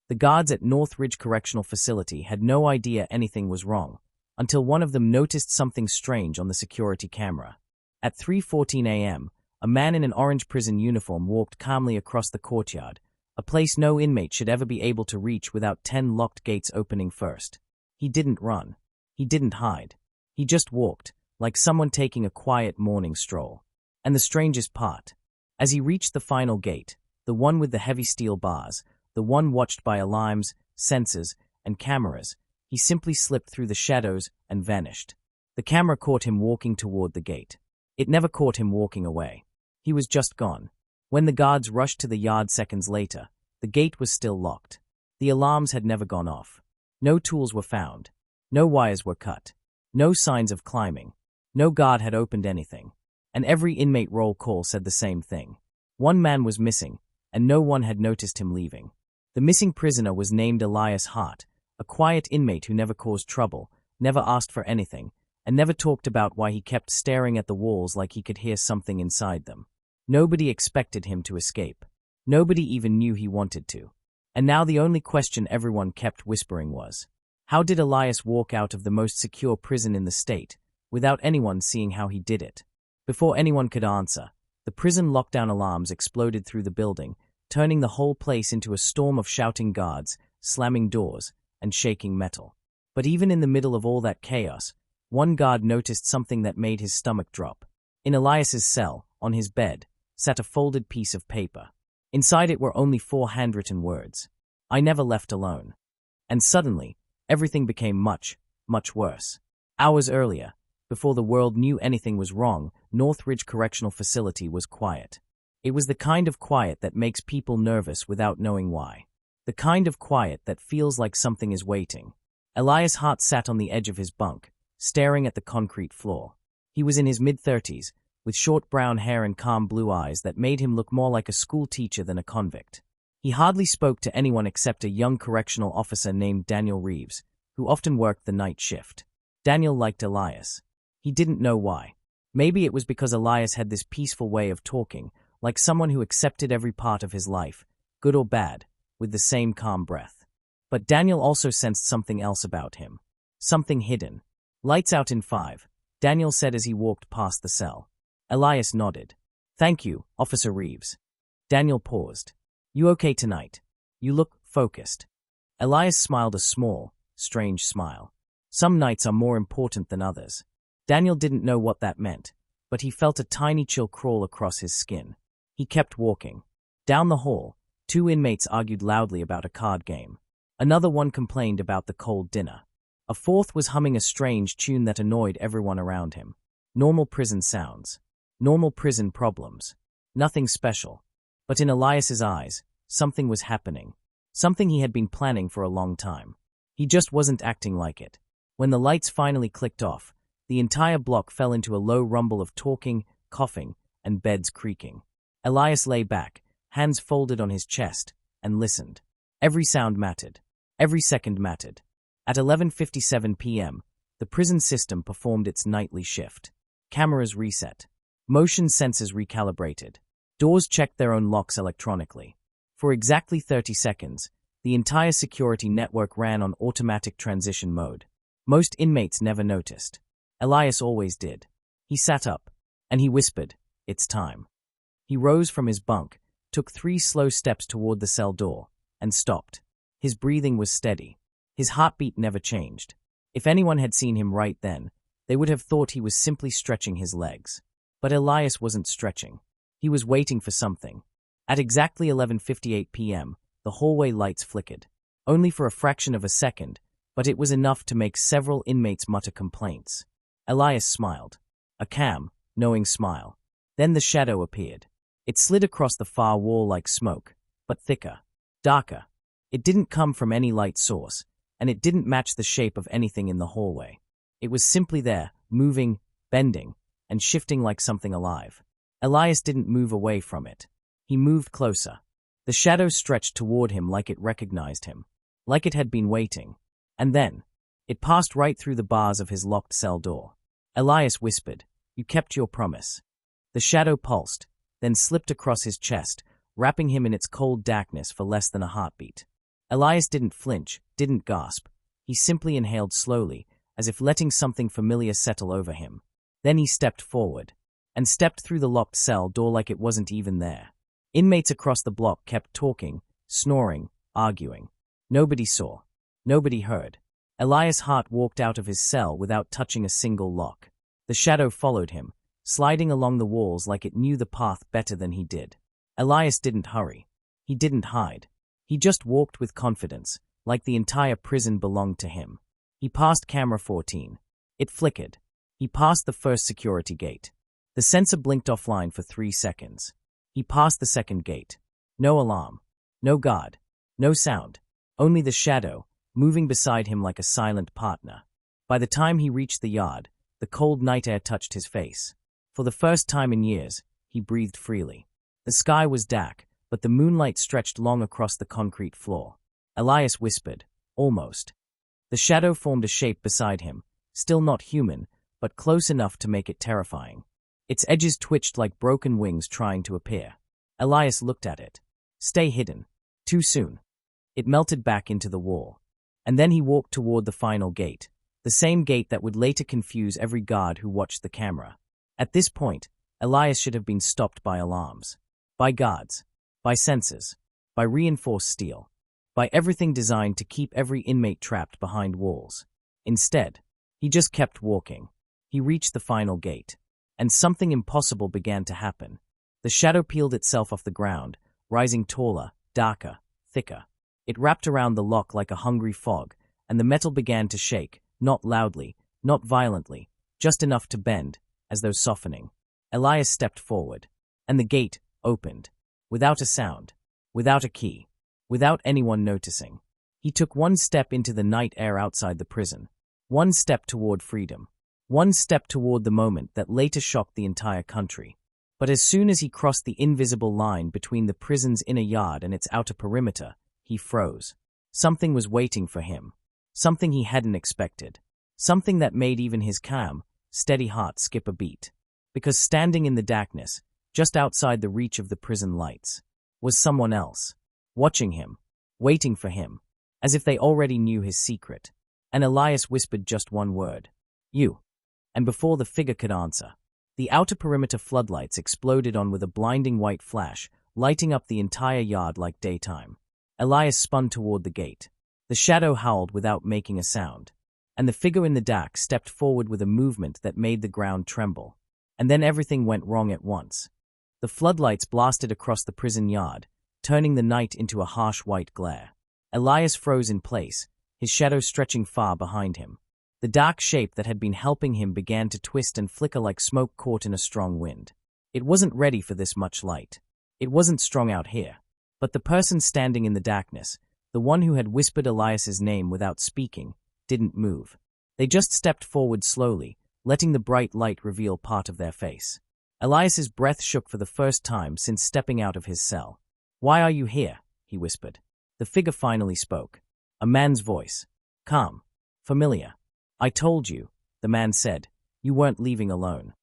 The guards at North Ridge Correctional Facility had no idea anything was wrong, until one of them noticed something strange on the security camera. At 3:14 a.m., a man in an orange prison uniform walked calmly across the courtyard, a place no inmate should ever be able to reach without 10 locked gates opening first. He didn't run. He didn't hide. He just walked, like someone taking a quiet morning stroll. And the strangest part, as he reached the final gate, the one with the heavy steel bars, the one watched by alarms, sensors, and cameras, he simply slipped through the shadows and vanished. The camera caught him walking toward the gate. It never caught him walking away. He was just gone. When the guards rushed to the yard seconds later, the gate was still locked. The alarms had never gone off. No tools were found. No wires were cut. No signs of climbing. No guard had opened anything. And every inmate roll call said the same thing. One man was missing, and no one had noticed him leaving. The missing prisoner was named Elias Hart, a quiet inmate who never caused trouble, never asked for anything, and never talked about why he kept staring at the walls like he could hear something inside them. Nobody expected him to escape. Nobody even knew he wanted to. And now the only question everyone kept whispering was, how did Elias walk out of the most secure prison in the state, without anyone seeing how he did it? Before anyone could answer, the prison lockdown alarms exploded through the building, turning the whole place into a storm of shouting guards, slamming doors, and shaking metal. But even in the middle of all that chaos, one guard noticed something that made his stomach drop. In Elias's cell, on his bed, sat a folded piece of paper. Inside it were only 4 handwritten words. "I never left alone." And suddenly, everything became much, much worse. Hours earlier, before the world knew anything was wrong, North Ridge Correctional Facility was quiet. It was the kind of quiet that makes people nervous without knowing why. The kind of quiet that feels like something is waiting. Elias Hart sat on the edge of his bunk, staring at the concrete floor. He was in his mid-30s, with short brown hair and calm blue eyes that made him look more like a school teacher than a convict. He hardly spoke to anyone except a young correctional officer named Daniel Reeves, who often worked the night shift. Daniel liked Elias. He didn't know why. Maybe it was because Elias had this peaceful way of talking, like someone who accepted every part of his life, good or bad, with the same calm breath. But Daniel also sensed something else about him. Something hidden. "Lights out in 5, Daniel said as he walked past the cell. Elias nodded. "Thank you, Officer Reeves." Daniel paused. "You okay tonight? You look focused." Elias smiled a small, strange smile. Some nights are more important than others. Daniel didn't know what that meant, but he felt a tiny chill crawl across his skin. He kept walking. Down the hall, 2 inmates argued loudly about a card game. Another one complained about the cold dinner. A fourth was humming a strange tune that annoyed everyone around him. Normal prison sounds. Normal prison problems. Nothing special. But in Elias's eyes, something was happening. Something he had been planning for a long time. He just wasn't acting like it. When the lights finally clicked off, the entire block fell into a low rumble of talking, coughing, and beds creaking. Elias lay back, hands folded on his chest, and listened. Every sound mattered. Every second mattered. At 11:57 p.m., the prison system performed its nightly shift. Cameras reset. Motion sensors recalibrated. Doors checked their own locks electronically. For exactly 30 seconds, the entire security network ran on automatic transition mode. Most inmates never noticed. Elias always did. He sat up, and he whispered, "It's time." He rose from his bunk, took 3 slow steps toward the cell door, and stopped. His breathing was steady. His heartbeat never changed. If anyone had seen him right then, they would have thought he was simply stretching his legs. But Elias wasn't stretching. He was waiting for something. At exactly 11:58 p.m., the hallway lights flickered. Only for a fraction of a second, but it was enough to make several inmates mutter complaints. Elias smiled. A calm, knowing smile. Then the shadow appeared. It slid across the far wall like smoke, but thicker, darker. It didn't come from any light source, and it didn't match the shape of anything in the hallway. It was simply there, moving, bending, and shifting like something alive. Elias didn't move away from it. He moved closer. The shadow stretched toward him like it recognized him, like it had been waiting. And then, it passed right through the bars of his locked cell door. Elias whispered, "You kept your promise." The shadow pulsed, then slipped across his chest, wrapping him in its cold darkness for less than a heartbeat. Elias didn't flinch, didn't gasp. He simply inhaled slowly, as if letting something familiar settle over him. Then he stepped forward, and stepped through the locked cell door like it wasn't even there. Inmates across the block kept talking, snoring, arguing. Nobody saw. Nobody heard. Elias Hart walked out of his cell without touching a single lock. The shadow followed him, sliding along the walls like it knew the path better than he did. Elias didn't hurry. He didn't hide. He just walked with confidence, like the entire prison belonged to him. He passed camera 14. It flickered. He passed the first security gate. The sensor blinked offline for 3 seconds. He passed the second gate. No alarm. No guard. No sound. Only the shadow, moving beside him like a silent partner. By the time he reached the yard, the cold night air touched his face. For the first time in years, he breathed freely. The sky was dark, but the moonlight stretched long across the concrete floor. Elias whispered, almost. The shadow formed a shape beside him, still not human, but close enough to make it terrifying. Its edges twitched like broken wings trying to appear. Elias looked at it. Stay hidden. Too soon. It melted back into the wall. And then he walked toward the final gate, the same gate that would later confuse every guard who watched the camera. At this point, Elias should have been stopped by alarms. By guards. By sensors. By reinforced steel. By everything designed to keep every inmate trapped behind walls. Instead, he just kept walking. He reached the final gate. And something impossible began to happen. The shadow peeled itself off the ground, rising taller, darker, thicker. It wrapped around the lock like a hungry fog, and the metal began to shake, not loudly, not violently, just enough to bend, as though softening. Elias stepped forward, and the gate opened. Without a sound, without a key, without anyone noticing. He took one step into the night air outside the prison. One step toward freedom. One step toward the moment that later shocked the entire country. But as soon as he crossed the invisible line between the prison's inner yard and its outer perimeter, he froze. Something was waiting for him. Something he hadn't expected. Something that made even his calm, steady heart skip a beat. Because standing in the darkness, just outside the reach of the prison lights, was someone else. Watching him. Waiting for him. As if they already knew his secret. And Elias whispered just one word. You. And before the figure could answer, the outer perimeter floodlights exploded on with a blinding white flash, lighting up the entire yard like daytime. Elias spun toward the gate. The shadow howled without making a sound, and the figure in the dark stepped forward with a movement that made the ground tremble. And then everything went wrong at once. The floodlights blasted across the prison yard, turning the night into a harsh white glare. Elias froze in place, his shadow stretching far behind him. The dark shape that had been helping him began to twist and flicker like smoke caught in a strong wind. It wasn't ready for this much light. It wasn't strong out here. But the person standing in the darkness, the one who had whispered Elias's name without speaking, didn't move. They just stepped forward slowly, letting the bright light reveal part of their face. Elias's breath shook for the first time since stepping out of his cell. "Why are you here?" he whispered. The figure finally spoke. A man's voice. Calm. Familiar. "I told you," the man said. "You weren't leaving alone."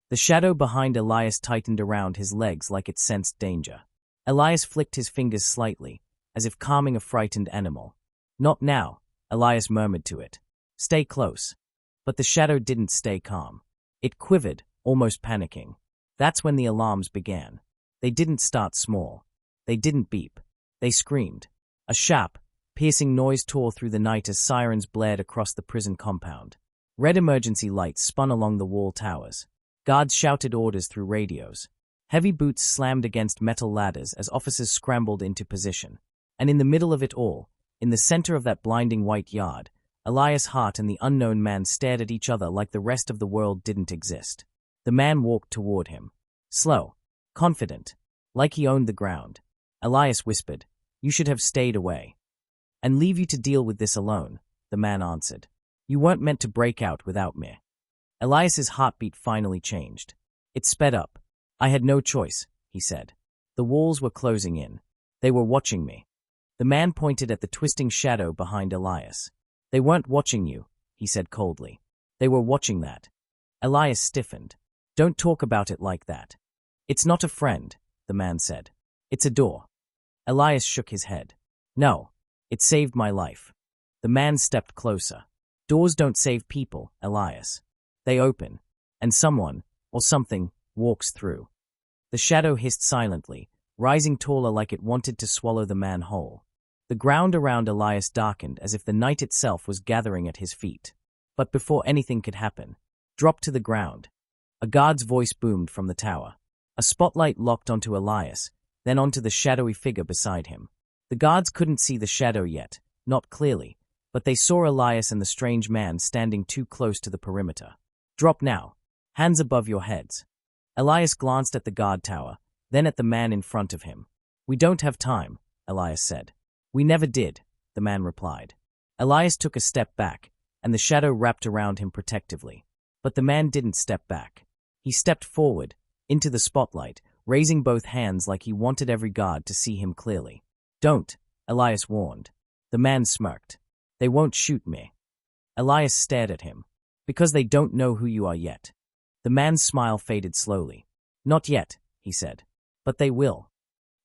The shadow behind Elias tightened around his legs like it sensed danger. Elias flicked his fingers slightly, as if calming a frightened animal. "Not now," Elias murmured to it. "Stay close." But the shadow didn't stay calm. It quivered, almost panicking. That's when the alarms began. They didn't start small. They didn't beep. They screamed. A sharp, piercing noise tore through the night as sirens blared across the prison compound. Red emergency lights spun along the wall towers. Guards shouted orders through radios. Heavy boots slammed against metal ladders as officers scrambled into position. And in the middle of it all, in the center of that blinding white yard, Elias Hart and the unknown man stared at each other like the rest of the world didn't exist. The man walked toward him. Slow. Confident. Like he owned the ground. Elias whispered, "You should have stayed away." "And leave you to deal with this alone," the man answered. "You weren't meant to break out without me." Elias's heartbeat finally changed. It sped up. "I had no choice," he said. "The walls were closing in. They were watching me." The man pointed at the twisting shadow behind Elias. "They weren't watching you," he said coldly. "They were watching that." Elias stiffened. "Don't talk about it like that." "It's not a friend," the man said. "It's a door." Elias shook his head. "No. It saved my life. The man stepped closer. Doors don't save people, Elias. They open, and someone, or something, walks through. The shadow hissed silently, rising taller like it wanted to swallow the man whole. The ground around Elias darkened as if the night itself was gathering at his feet. But before anything could happen, drop to the ground. A guard's voice boomed from the tower. A spotlight locked onto Elias, then onto the shadowy figure beside him. The guards couldn't see the shadow yet, not clearly, but they saw Elias and the strange man standing too close to the perimeter. Drop now. Hands above your heads. Elias glanced at the guard tower, then at the man in front of him. We don't have time, Elias said. We never did, the man replied. Elias took a step back, and the shadow wrapped around him protectively. But the man didn't step back. He stepped forward, into the spotlight, raising both hands like he wanted every guard to see him clearly. Don't, Elias warned. The man smirked. They won't shoot me. Elias stared at him. Because they don't know who you are yet. The man's smile faded slowly. Not yet, he said. But they will.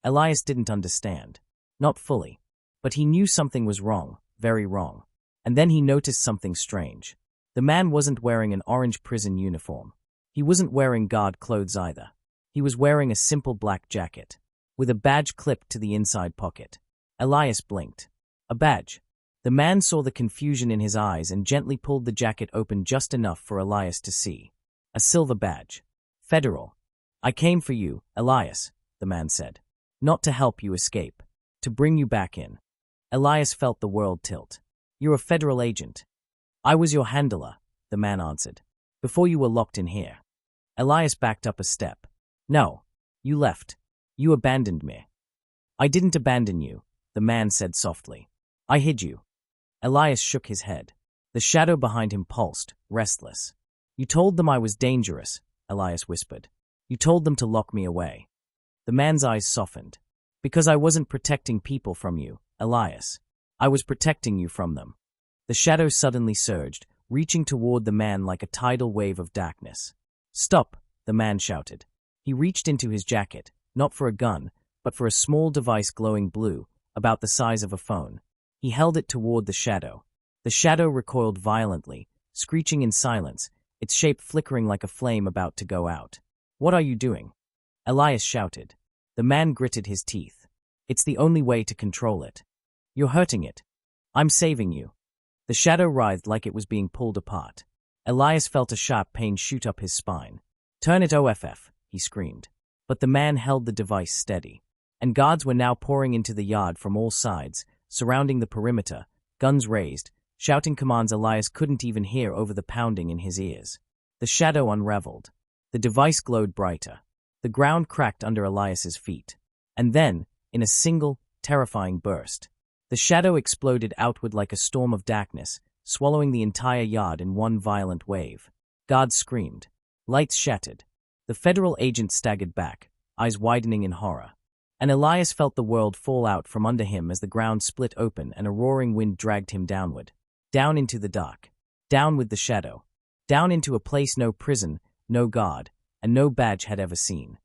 Elias didn't understand. Not fully. But he knew something was wrong, very wrong. And then he noticed something strange. The man wasn't wearing an orange prison uniform. He wasn't wearing guard clothes either. He was wearing a simple black jacket, with a badge clipped to the inside pocket. Elias blinked. A badge. The man saw the confusion in his eyes and gently pulled the jacket open just enough for Elias to see. A silver badge. Federal. I came for you, Elias, the man said. Not to help you escape. To bring you back in. Elias felt the world tilt. You're a federal agent. I was your handler, the man answered. Before you were locked in here. Elias backed up a step. No. You left. You abandoned me. I didn't abandon you, the man said softly. I hid you. Elias shook his head. The shadow behind him pulsed, restless. You told them I was dangerous, Elias whispered. You told them to lock me away. The man's eyes softened. Because I wasn't protecting people from you, Elias. I was protecting you from them. The shadow suddenly surged, reaching toward the man like a tidal wave of darkness. Stop, the man shouted. He reached into his jacket, not for a gun, but for a small device glowing blue, about the size of a phone. He held it toward the shadow. The shadow recoiled violently, screeching in silence, its shape flickering like a flame about to go out. What are you doing? Elias shouted. The man gritted his teeth. It's the only way to control it. You're hurting it. I'm saving you. The shadow writhed like it was being pulled apart. Elias felt a sharp pain shoot up his spine. Turn it off, he screamed. But the man held the device steady. And guards were now pouring into the yard from all sides, surrounding the perimeter, guns raised, shouting commands Elias couldn't even hear over the pounding in his ears. The shadow unraveled. The device glowed brighter. The ground cracked under Elias's feet. And then, in a single, terrifying burst, the shadow exploded outward like a storm of darkness, swallowing the entire yard in one violent wave. Guards screamed. Lights shattered. The federal agent staggered back, eyes widening in horror. And Elias felt the world fall out from under him as the ground split open and a roaring wind dragged him downward. Down into the dark. Down with the shadow. Down into a place no prison, no guard, and no badge had ever seen.